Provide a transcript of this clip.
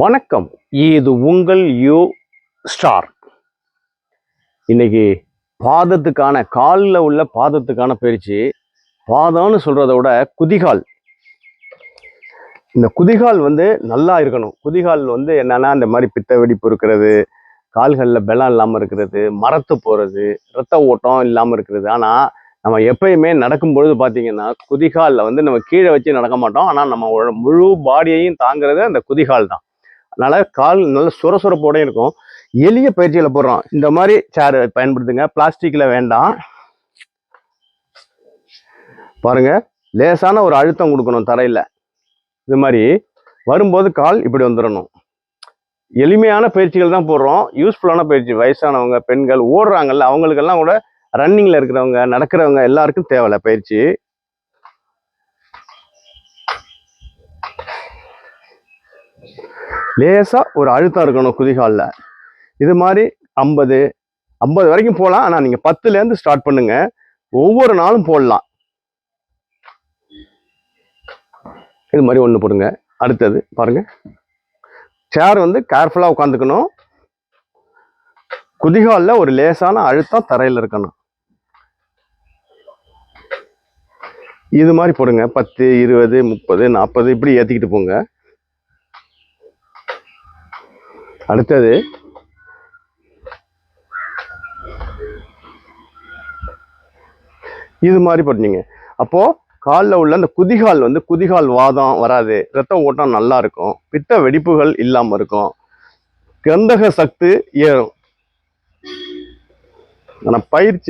வணக்கம். இது உங்கள் யூ ஸ்டார். இன்னைக்கு பாதத்துக்கான காலில் உள்ள பாதத்துக்கான பயிற்சி. பாதம்னு சொல்றதை விட குதிகால். இந்த குதிகால் நல்லா இருக்கணும். குதிகால் என்னன்னா இந்த மாதிரி பித்த வெடிப்பு இருக்கிறது, கால்களில் பலம் இல்லாமல் இருக்கிறது, மரத்து போகிறது, இரத்த ஓட்டம் இல்லாமல் இருக்கிறது. ஆனால் நம்ம எப்பயுமே நடக்கும்பொழுது பார்த்தீங்கன்னா குதிகாலில் நம்ம கீழே வச்சு நடக்க மாட்டோம். ஆனால் நம்ம முழு பாடியையும் தாங்கிறது அந்த குதிகால் தான். அதனால கால் நல்ல சுரசுரப்போட இருக்கும். எளிய பயிற்சிகளை போடுறோம். இந்த மாதிரி சேர் பயன்படுத்துங்க, பிளாஸ்டிக்ல வேண்டாம். பாருங்க, லேசான ஒரு அழுத்தம் கொடுக்கணும் தரையில. இது மாதிரி வரும்போது கால் இப்படி வந்துடணும். எளிமையான பயிற்சிகள் தான் போடுறோம், யூஸ்ஃபுல்லான பயிற்சி. வயசானவங்க, பெண்கள் ஓடுறாங்கல்ல, அவங்களுக்கெல்லாம் கூட, ரன்னிங்ல இருக்கிறவங்க, நடக்கிறவங்க எல்லாருக்கும் தேவையில்ல பயிற்சி. லேசா ஒரு அழுத்தம் இருக்கணும் குதிகாலில். இது மாதிரி 50 வரைக்கும் போகலாம். ஆனால் நீங்கள் 10லேருந்து ஸ்டார்ட் பண்ணுங்க. ஒவ்வொரு நாளும் போடலாம். இது மாதிரி ஒன்று போடுங்க. அடுத்தது பாருங்க, சேர் கேர்ஃபுல்லாக உட்காந்துக்கணும். குதிகாலில் ஒரு லேசான அழுத்தம் தரையில் இருக்கணும். இது மாதிரி போடுங்க. 10, 20, 30, 40 இப்படி ஏற்றிக்கிட்டு போங்க. அடுத்தது இது மாதிரி பண்ணீங்க. அப்போ காலில் உள்ள அந்த குதிகால் குதிகால் வாதம் வராது, இரத்த ஓட்டம் நல்லா இருக்கும், பித்த வெடிப்புகள் இல்லாமல் இருக்கும், கந்தக சக்தி ஏறும். ஆனால் பயிற்சி